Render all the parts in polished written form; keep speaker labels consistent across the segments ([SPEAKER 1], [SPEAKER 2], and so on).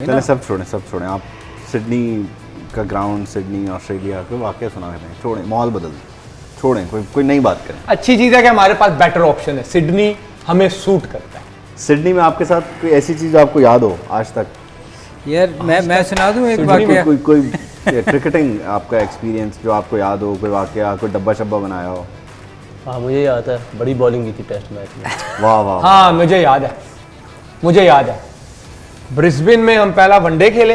[SPEAKER 1] चलें सब छोड़ें आप सिडनी का ग्राउंड, सिडनी ऑस्ट्रेलिया को वाकई सुना करते हैं, छोड़ें, माहौल बदल दें, छोड़ें, कोई नई बात करें।
[SPEAKER 2] अच्छी चीज़ है कि हमारे पास बेटर ऑप्शन है, सिडनी हमें सूट करता है।
[SPEAKER 1] सिडनी में आपके साथ कोई ऐसी चीज़ आपको याद हो आज तक?
[SPEAKER 3] यार मैं सुना दूं एक वाकया।
[SPEAKER 1] कोई क्रिकेटिंग आपका एक्सपीरियंस जो आपको याद हो, कोई वाकया, कोई डब्बा शब्बा बनाया हो?
[SPEAKER 4] हाँ मुझे याद है, बड़ी बॉलिंग की थी टेस्ट मैच में।
[SPEAKER 1] वाह वाह।
[SPEAKER 2] हाँ मुझे याद है ब्रिस्बेन में हम पहला वनडे खेले,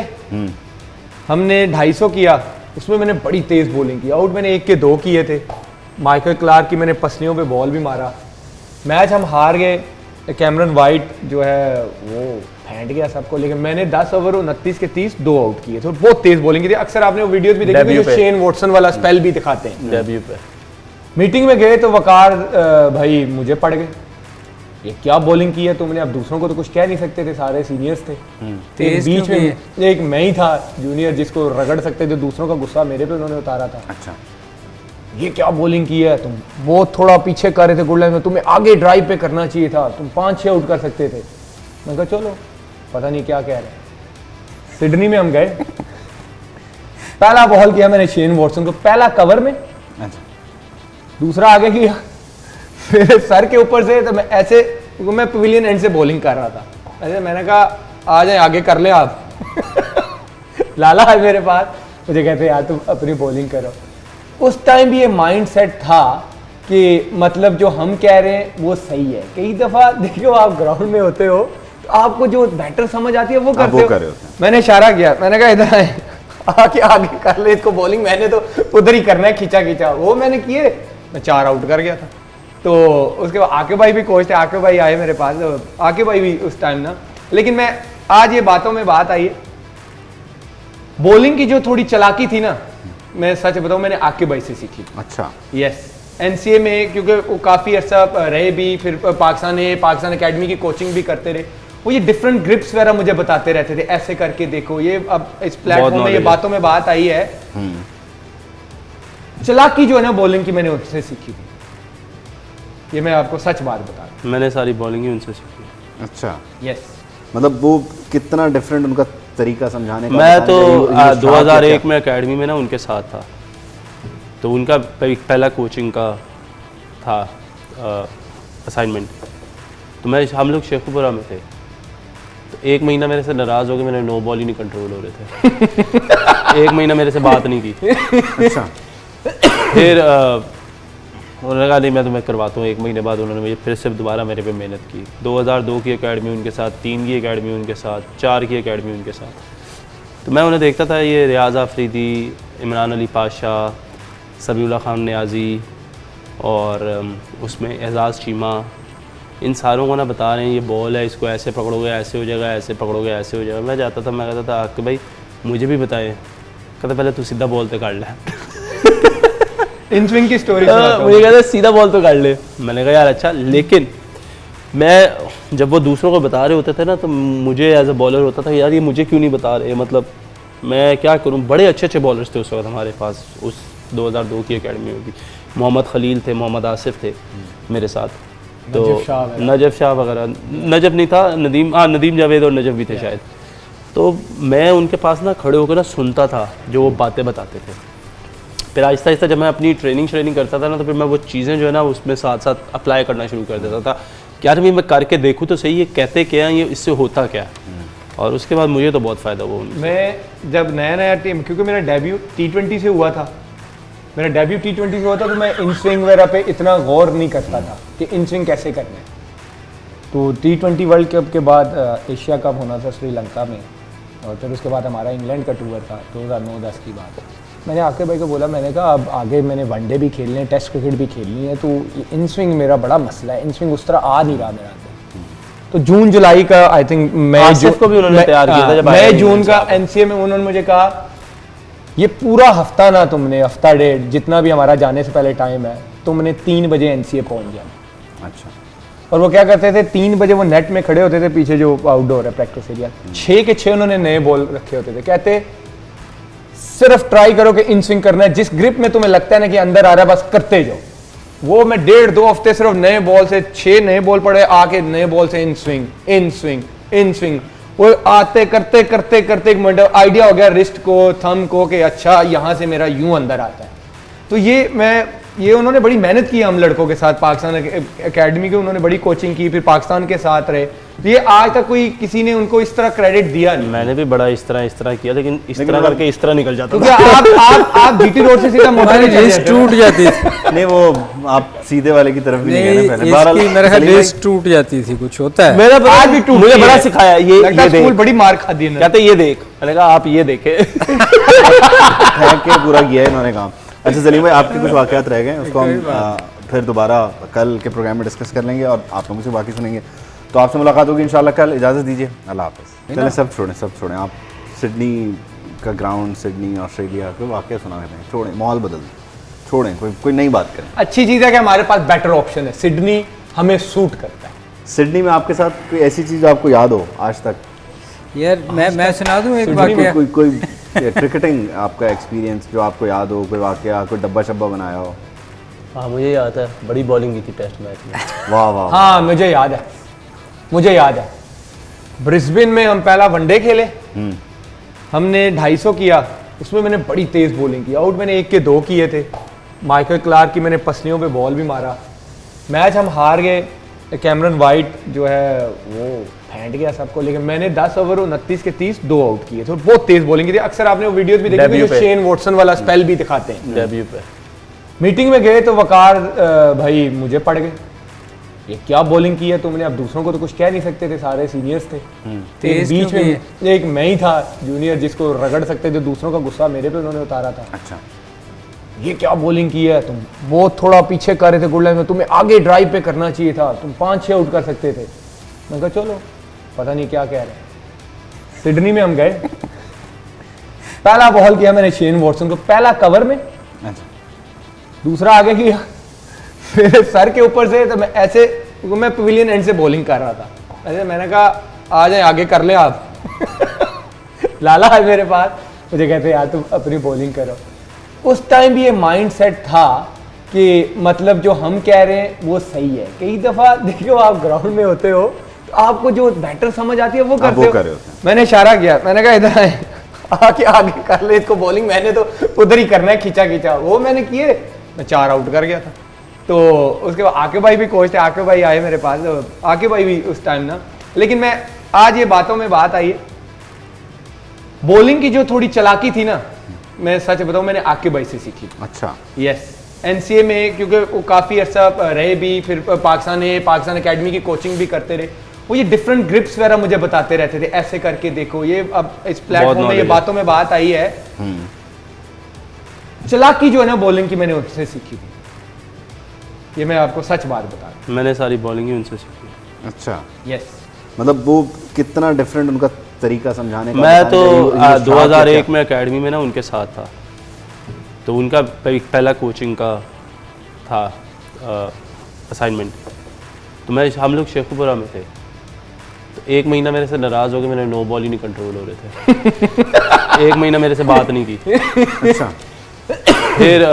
[SPEAKER 2] हमने 250 किया, उसमें मैंने बड़ी तेज बॉलिंग की, आउट मैंने 1 के 2 किए थे, माइकल क्लार्क की मैंने पसलियों पे बॉल भी मारा, मैच हम हार गए। कैमरन वाइट जो है वो फेंट गया सबको, लेकिन मैंने 10 ओवर 29 के 30 2 आउट किए थे, बहुत तेज बॉलिंग की थी। अक्सर आपने वो वीडियोस भी देखी जो शेन वॉटसन वाला स्पेल भी दिखाते हैं।
[SPEAKER 4] डेब्यू पे
[SPEAKER 2] मीटिंग में गए तो वकार भाई मुझे पड़ गए, ये क्या बॉलिंग की है तुमने, अब दूसरों को तो कुछ कह नहीं सकते थे, सारे सीनियर्स थे।
[SPEAKER 3] तेज
[SPEAKER 2] बीच
[SPEAKER 3] क्यों
[SPEAKER 2] में एक मैं ही था जूनियर जिसको रगड़ सकते थे, दूसरों का गुस्सा मेरे पे उन्होंने उतारा था।
[SPEAKER 1] अच्छा,
[SPEAKER 2] ये क्या बॉलिंग की है तुम, वो थोड़ा पीछे कर रहे थे गुड लाइन में, तुम्हें आगे ड्राइव पे करना चाहिए था, तुम 5-6 आउट कर सकते थे। मैं कहा चलो, पता नहीं क्या कह रहे। सिडनी में हम गए, पहला बॉल किया मैंने शेन वॉटसन को, पहला कवर में,
[SPEAKER 1] अच्छा,
[SPEAKER 2] दूसरा आगे किया मेरे सर के ऊपर से, तो मैं ऐसे, मैं पवेलियन एंड से बॉलिंग कर रहा था, ऐसे मैंने कहा आ जाए आगे कर ले आप लाला है मेरे पास, मुझे कहते यार तुम अपनी बॉलिंग करो। उस टाइम भी ये माइंड सेट था कि मतलब जो हम कह रहे हैं वो सही है। कई दफा देखो आप ग्राउंड में होते हो तो आपको जो बेटर समझ आती है वो करते हो। मैंने इशारा किया, मैंने कहा इधर आए आके आगे कर ले इसको बॉलिंग, मैंने तो उधर ही करना है, खींचा वो मैंने किए, मैं 4 आउट कर गया था। तो उसके बाद आके भाई भी कोच थे, आके भाई आए मेरे पास, आके भाई भी उस टाइम ना, लेकिन मैं आज ये बातों में बात आई है, बॉलिंग की जो थोड़ी चालाकी थी ना, मैं सच बताऊं मैंने आके भाई से सीखी।
[SPEAKER 1] अच्छा,
[SPEAKER 2] यस, एनसीए में, क्योंकि वो काफ़ी अर्सा रहे भी, फिर पाकिस्तान एकेडमी की कोचिंग भी करते रहे, वो ये डिफरेंट ग्रिप्स वगैरह मुझे बताते रहते थे, ऐसे करके देखो, ये अब इस प्लेटफॉर्म में ये बातों में बात आई है। चालाकी जो है ना बॉलिंग की मैंने उनसे सीखी थी, ये मैं आपको सच बात बता रहा हूं।
[SPEAKER 4] मैंने सारी बॉलिंग ही उनसे सीखी।
[SPEAKER 1] अच्छा,
[SPEAKER 2] यस,
[SPEAKER 1] मतलब वो कितना डिफरेंट उनका तरीका समझाने का।
[SPEAKER 4] मैं तो 2001 में एकेडमी में ना उनके साथ था, तो उनका पहला कोचिंग का था असाइनमेंट, तो हम लोग शेखुपुरा में थे, तो 1 महीना मेरे से नाराज़ हो गए, मैंने नो बॉल ही नहीं कंट्रोल हो रहे थे 1 महीना मेरे से बात नहीं की थी।
[SPEAKER 1] अच्छा,
[SPEAKER 4] फिर उन्होंने कहा नहीं मैं तुम्हें करवाता हूँ। 1 महीने बाद उन्होंने मुझे फिर से दोबारा मेरे पे मेहनत की। 2002 की एकेडमी उनके साथ, 3 की एकेडमी उनके साथ, 4 की एकेडमी उनके साथ, तो मैं उन्हें देखता था, ये रियाज़ आफरीदी, इमरान अली पाशा, सबीउल्लाह खान नियाज़ी और उसमें एजाज़ चीमा, इन सारों को ना बता रहे हैं ये बॉल है, इसको ऐसे पकड़ोगे ऐसे हो जाएगा, ऐसे पकड़ोगे ऐसे हो जाएगा। मैं जाता था, मैं कहता था आके भाई मुझे भी बताएं, कहता पहले तू सीधा बॉल पे काट ले
[SPEAKER 2] इन स्विंग की स्टोरी
[SPEAKER 4] मुझे कहते सीधा बॉल पे काट ले। मैंने कहा यार अच्छा, लेकिन मैं जब वो दूसरों को बता रहे होते थे ना, तो मुझे एज अ बॉलर होता था यार ये मुझे क्यों नहीं बता रहे, मतलब मैं क्या करूं। बड़े अच्छे अच्छे बॉलर्स थे उस वक्त हमारे पास, उस 2002 की एकेडमी में भी। मोहम्मद खलील थे, मोहम्मद आसिफ थे मेरे साथ, तो नजफ शाह वगैरह, नजफ नहीं था, नदीम जावेद और नजफ भी थे शायद। तो मैं उनके पास ना खड़े होकर ना सुनता था जो वो बातें बताते थे। फिर आहिस्ता आहिस्ता जब मैं अपनी ट्रेनिंग करता था ना, तो फिर मैं वो चीज़ें जो है ना उसमें साथ साथ अप्लाई करना शुरू कर देता था कि यार मैं करके देखूँ तो सही, ये कहते क्या हैं, ये इससे होता क्या। और उसके बाद मुझे तो बहुत फ़ायदा हुआ। मैं
[SPEAKER 2] जब नया टीम, क्योंकि मेरा डेब्यू T20 से हुआ था, तो मैं इन स्विंग वगैरह पे इतना गौर नहीं करता था कि इन स्विंग कैसे करना है। तो T20 वर्ल्ड कप के बाद एशिया कप होना था श्रीलंका में, और फिर उसके बाद हमारा इंग्लैंड का टूर था 2009-10 की बात। मैंने आके भाई को बोला, मैंने कहा अब आगे मैंने वनडे भी खेलने हैं, टेस्ट क्रिकेट भी खेलनी है, तो इन स्विंग मेरा बड़ा मसला है, इन स्विंग उस तरह आ नहीं रहा मेरा अंदर। तो जून जुलाई का आई थिंक मई
[SPEAKER 4] को भी उन्होंने तैयार किया था, जब
[SPEAKER 2] मई जून का एनसीए में उन्होंने मुझे कहा ये पूरा हफ्ता ना, तुमने हफ्ता डेढ़ जितना भी हमारा जाने से पहले टाइम है, तुमने 3 बजे एनसीए पहुंच जाना।
[SPEAKER 1] अच्छा,
[SPEAKER 2] और वो क्या करते थे, 3 बजे वो नेट में खड़े होते थे, पीछे जो आउटडोर है प्रैक्टिस एरिया, 6 के 6 उन्होंने नए बॉल रखे होते थे। कहते सिर्फ ट्राई करो कि इन स्विंग करना है, जिस ग्रिप में तुम्हें लगता है ना कि अंदर आ रहा है बस करते जाओ। वो मैं 1.5-2 हफ्ते सिर्फ नए बॉल से 6 नए बॉल पड़े, आके नए बॉल से in swing in swing in swing, वो आते करते करते करते एक मिनट आइडिया हो गया रिस्ट को, थंब को, कि अच्छा यहाँ से मेरा यूं अंदर आता है। तो ये उन्होंने बड़ी मेहनत की हम लड़कों के साथ, पाकिस्तान एकेडमी के उन्होंने बड़ी कोचिंग की, फिर पाकिस्तान के साथ रहे। तो ये आज तक कोई किसी ने उनको इस तरह क्रेडिट दिया नहीं।
[SPEAKER 4] मैंने भी बड़ा इस तरह किया, लेकिन इस तरह करके इस तरह निकल जाता
[SPEAKER 2] क्योंकि आप जीटी रोड से सीधा मोटर
[SPEAKER 3] हमारी
[SPEAKER 2] में चले
[SPEAKER 3] लिस्ट
[SPEAKER 2] जाते हो।
[SPEAKER 3] टूट जाती थी।
[SPEAKER 1] नहीं, वो आप सीधे वाले की तरफ भी नहीं गए
[SPEAKER 3] नहीं,
[SPEAKER 1] ना पहले।
[SPEAKER 3] इसकी
[SPEAKER 1] बहरहाल,
[SPEAKER 3] मेरे ख्याल
[SPEAKER 1] सलीम भाई,
[SPEAKER 3] लिस्ट टूट जाती थी, कुछ होता है।
[SPEAKER 4] मेरा
[SPEAKER 2] आज भी टूटती
[SPEAKER 4] मुझे बड़ा
[SPEAKER 2] है।
[SPEAKER 4] सिखाया ये
[SPEAKER 2] लगता है स्कूल
[SPEAKER 4] देख।
[SPEAKER 2] बड़ी मार खाती है।
[SPEAKER 4] कहते ये देख, मैंने कहा आप ये देखे।
[SPEAKER 1] फेंक के पूरा किया है इन्होंने काम। अच्छा सलीम भाई, आपके कुछ वाकयात रह गए, उसको हम फिर दोबारा कल के प्रोग्राम में डिस्कस कर लेंगे और आप लोगों से बाकी सुनेंगे। तो आपसे मुलाकात होगी इंशाल्लाह कल। इजाज़त दीजिए, अल्लाह हाफ़िज़। चलें, सब छोड़ें। आप सिडनी का ग्राउंड, सिडनी ऑस्ट्रेलिया के वाकया सुना रहे हैं, छोड़ें, माहौल बदल दें, छोड़ें, कोई नई बात करें।
[SPEAKER 2] अच्छी चीज़ है कि हमारे पास बेटर ऑप्शन है। सिडनी हमें सूट करता है।
[SPEAKER 1] सिडनी में आपके साथ कोई ऐसी चीज़ आपको याद हो आज तक?
[SPEAKER 3] यार मैं सुना दूं एक
[SPEAKER 1] सिडनी में
[SPEAKER 3] वाकया।
[SPEAKER 1] कोई क्रिकेटिंग आपका एक्सपीरियंस जो आपको याद हो, कोई वाकया, कोई डब्बा शब्बा बनाया हो?
[SPEAKER 4] हाँ मुझे याद है, बड़ी बॉलिंग की थी टेस्ट मैच में।
[SPEAKER 1] वाह वाह।
[SPEAKER 2] हाँ मुझे याद है ब्रिस्बेन में हम पहला वनडे खेले, हमने 250 किया, उसमें मैंने बड़ी तेज बॉलिंग की, आउट मैंने 1 के 2 किए थे। माइकल क्लार्क की मैंने पसलियों पे बॉल भी मारा। मैच हम हार गए, कैमरन वाइट जो है वो फेंट गया सबको, लेकिन मैंने 10 ओवर 29 के 30 2 आउट किए थे। बहुत तेज बॉलिंग की थी। अक्सर आपने वो वीडियोस भी देखी
[SPEAKER 4] Debut
[SPEAKER 2] जो
[SPEAKER 4] पे।
[SPEAKER 2] शेन वॉटसन वाला स्पेल भी दिखाते हैं।
[SPEAKER 4] डेब्यू पे
[SPEAKER 2] मीटिंग में गए तो वकार भाई मुझे पड़ गए, ये क्या बॉलिंग की है तुमने। अब दूसरों को तो कुछ कह नहीं सकते थे, सारे सीनियर्स थे।
[SPEAKER 3] तेज
[SPEAKER 2] बीच
[SPEAKER 3] क्यों
[SPEAKER 2] में एक मैं ही था जूनियर जिसको रगड़ सकते थे, दूसरों का गुस्सा मेरे पे उन्होंने उतारा था।
[SPEAKER 1] अच्छा,
[SPEAKER 2] ये क्या बॉलिंग की है तुम, वो थोड़ा पीछे कर रहे थे गुड लाइन में, तुम्हें आगे ड्राइव पे करना चाहिए था, तुम 5-6 आउट कर सकते थे। मैं कहा चलो, पता नहीं क्या कह रहे। सिडनी में हम गए, पहला बॉल किया मैंने शेन वॉटसन को, पहला कवर में,
[SPEAKER 1] अच्छा,
[SPEAKER 2] दूसरा आगे किया मेरे सर के ऊपर से। तो मैं पवेलियन एंड से बॉलिंग कर रहा था। ऐसे मैंने कहा आ जाए आगे कर ले आप। लाला है मेरे पास, मुझे कहते यार तुम अपनी बॉलिंग करो। उस टाइम भी ये माइंड सेट था कि मतलब जो हम कह रहे हैं वो सही है। कई दफ़ा देखो आप ग्राउंड में होते हो तो आपको जो बेटर समझ आती है वो करते
[SPEAKER 1] वो
[SPEAKER 2] हो।
[SPEAKER 1] कर रहे होते हैं।
[SPEAKER 2] मैंने इशारा किया, मैंने कहा इधर आए, आके आगे कर ले इसको बॉलिंग, मैंने तो उधर ही करना है, खींचा वो मैंने किए, मैं 4 आउट कर गया था। तो उसके बाद आके भाई भी कोच थे, आके भाई आए मेरे पास, आके भाई भी उस टाइम ना, लेकिन मैं आज ये बातों में बात आई है, बॉलिंग की जो थोड़ी चालाकी थी ना, मैं सच बताऊं मैंने आके भाई से सीखी।
[SPEAKER 1] अच्छा,
[SPEAKER 2] यस, एनसीए में, क्योंकि वो काफ़ी अर्सा रहे भी, फिर पाकिस्तान एकेडमी की कोचिंग भी करते रहे, वो ये डिफरेंट ग्रिप्स वगैरह मुझे बताते रहते थे, ऐसे करके देखो, ये अब इस प्लेटफॉर्म में ये बातों में बात आई है। चालाकी जो है ना बॉलिंग की, मैंने उनसे सीखी थी, ये मैं आपको सच बात बता रहा हूं।
[SPEAKER 4] मैंने सारी बॉलिंग ही उनसे सीखी।
[SPEAKER 1] अच्छा,
[SPEAKER 2] यस,
[SPEAKER 1] मतलब वो कितना डिफरेंट उनका तरीका समझाने का।
[SPEAKER 4] मैं तो
[SPEAKER 1] बताने का, ये
[SPEAKER 4] 2001 में एकेडमी में ना उनके साथ था, तो उनका पहला कोचिंग का था असाइनमेंट, तो हम लोग शेखुपुरा में थे, तो 1 महीना मेरे से नाराज़ हो गए, मेरे 9 बॉल ही नहीं कंट्रोल हो रहे थे। 1 महीना मेरे से बात नहीं की।
[SPEAKER 1] अच्छा,
[SPEAKER 4] फिर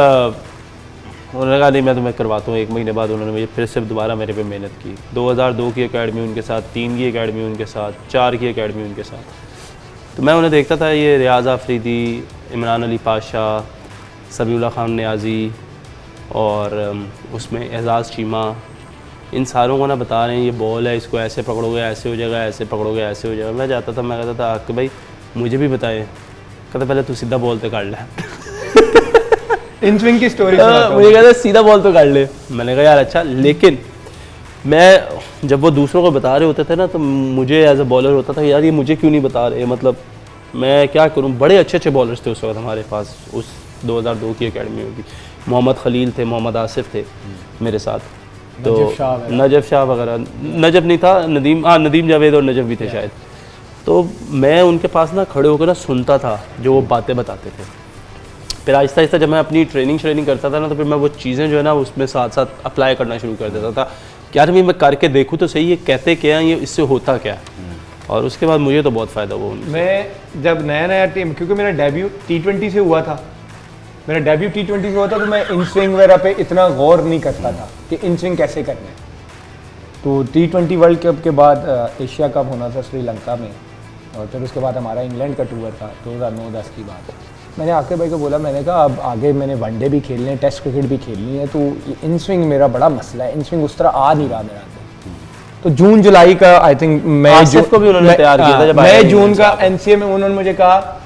[SPEAKER 4] उन्होंने कहा नहीं मैं तुम्हें करवाता हूँ। 1 महीने बाद उन्होंने मुझे फिर से दोबारा मेरे पे मेहनत की। 2002 की एकेडमी उनके साथ, 3 की एकेडमी उनके साथ, 4 की एकेडमी उनके साथ। तो मैं उन्हें देखता था, ये रियाज आफरीदी, इमरान अली पाशा, सबीउल्ला खान नियाज़ी और उसमें एजाज़ चीमा, इन सारों को ना बता रहे हैं ये बॉल है, इसको ऐसे पकड़ोगे ऐसे हो जाएगा, ऐसे पकड़ोगे ऐसे हो जाएगा। मैं जाता था, मैं कहता था कि भाई मुझे भी बताएं। कहता पहले तू सीधा बॉल तो काट ले।
[SPEAKER 2] इन स्विंग की स्टोरी
[SPEAKER 4] मुझे कहते सीधा बॉल तो काट ले। मैंने कहा यार अच्छा, लेकिन मैं जब वो दूसरों को बता रहे होते थे ना, तो मुझे एज अ बॉलर होता था यार ये मुझे क्यों नहीं बता रहे, मतलब मैं क्या करूं। बड़े अच्छे अच्छे बॉलर्स थे उस वक्त हमारे पास, उस 2002 की एकेडमी में भी। मोहम्मद खलील थे, मोहम्मद आसिफ थे मेरे साथ, तो नजफ शाह वगैरह, नजफ नहीं था, नदीम जावेद और नजफ भी थे शायद। तो मैं उनके पास ना खड़े होकर ना सुनता था जो वो बातें बताते थे। फिर आहिस्ता आहिस्ता जब मैं अपनी ट्रेनिंग करता था ना, तो फिर मैं वो चीज़ें जो है ना उसमें साथ साथ अप्लाई करना शुरू कर देता था कि यार मैं करके देखूँ तो सही, ये कहते क्या हैं, ये इससे होता क्या है। और उसके बाद मुझे तो बहुत फ़ायदा हुआ उनसे।
[SPEAKER 2] मैं जब नया टीम, क्योंकि मेरा डेब्यू T20 से हुआ था, मेरा डेब्यू T20 से हुआ था, तो मैं इन स्विंग वगैरह पे इतना गौर नहीं करता था कि इन स्विंग कैसे करना है। तो T20 वर्ल्ड कप के बाद एशिया कप होना था श्रीलंका में, और फिर उसके बाद हमारा इंग्लैंड का टूर था 2009-10 की बात है। मैंने आके भाई को बोला, मैंने कहा अब आगे मैंने वनडे भी खेलने हैं, टेस्ट क्रिकेट भी खेलनी है, तो इन स्विंग मेरा बड़ा मसला है, इन स्विंग उस तरह आ नहीं रहा मेरा अंदर। तो जून जुलाई का आई थिंक
[SPEAKER 4] आसिफ को भी उन्होंने तैयार किया था जब आया
[SPEAKER 2] मई
[SPEAKER 4] इंग्लैंड
[SPEAKER 2] जून
[SPEAKER 4] से
[SPEAKER 2] का
[SPEAKER 4] आके।
[SPEAKER 2] एनसीए में उन्होंने मुझे कहा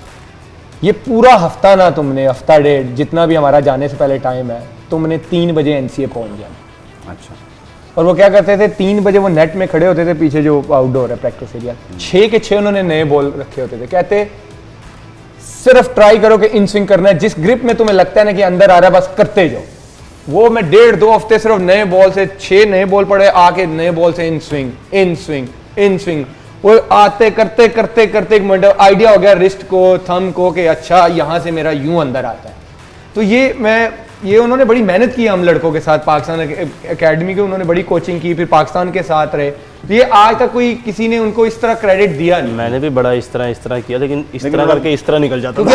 [SPEAKER 2] ये पूरा हफ्ता ना तुमने, हफ्ता डेढ़ जितना भी हमारा जाने से पहले टाइम है, तुमने 3 बजे एनसीए पहुंच जाना।
[SPEAKER 1] अच्छा।
[SPEAKER 2] और वो क्या करते थे, 3 बजे वो नेट में खड़े होते थे पीछे जो आउटडोर है प्रैक्टिस एरिया, 6 के 6 उन्होंने नए बॉल रखे होते थे। कहते सिर्फ ट्राई करो कि इन स्विंग करना है, जिस ग्रिप में तुम्हें लगता है ना कि अंदर आ रहा है बस करते जाओ। वो मैं 1.5-2 हफ्ते सिर्फ नए बॉल से 6 नए बॉल पड़े, आके नए बॉल से in swing in swing in swing, वो आते करते करते करते एक मिनट आइडिया हो गया रिस्ट को, थंब को, कि अच्छा यहाँ से मेरा यूं अंदर आता है। तो ये उन्होंने बड़ी मेहनत की हम लड़कों के साथ, पाकिस्तान एकेडमी के उन्होंने बड़ी कोचिंग की, फिर पाकिस्तान के साथ रहे। तो ये आज तक कोई किसी ने उनको इस तरह क्रेडिट दिया नहीं।
[SPEAKER 4] मैंने भी बड़ा इस तरह किया, लेकिन इस तरह करके इस तरह निकल जाता
[SPEAKER 2] क्योंकि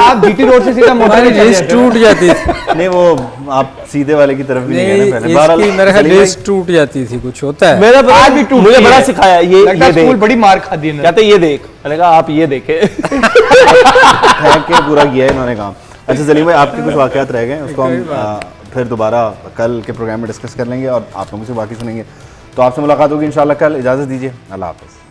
[SPEAKER 2] आप जीटी रोड से सीधा मोटर
[SPEAKER 3] हमारी
[SPEAKER 2] में चले
[SPEAKER 3] रेस
[SPEAKER 2] जाते थे।
[SPEAKER 3] टूट जाती थी।
[SPEAKER 1] नहीं वो आप सीधे वाले की तरफ भी नहीं गए
[SPEAKER 3] नहीं,
[SPEAKER 1] ना पहले।
[SPEAKER 3] इसकी
[SPEAKER 1] बहरहाल
[SPEAKER 3] मेरे ख्याल
[SPEAKER 1] सलीम
[SPEAKER 3] रेस टूट जाती थी, कुछ होता है।
[SPEAKER 4] मेरा
[SPEAKER 2] आज भी टूटती
[SPEAKER 4] मुझे बड़ा
[SPEAKER 2] है।
[SPEAKER 4] सिखाया ये
[SPEAKER 2] लगता है
[SPEAKER 4] देख।
[SPEAKER 2] स्कूल बड़ी मार खाती है इन्होंने।
[SPEAKER 4] कहते ये देख, मैंने कहा आप ये देखे।
[SPEAKER 1] फेंक के पूरा किया है इन्होंने काम। अच्छा सलीम भाई, आपके कुछ वाकयात रह गए, उसको हम फिर दोबारा कल के प्रोग्राम में डिस्कस कर लेंगे और आप लोगों से बाकी सुनेंगे। तो आपसे मुलाकात होगी इंशाल्लाह कल। इजाज़त दीजिए, अल्लाह हाफ़िज़।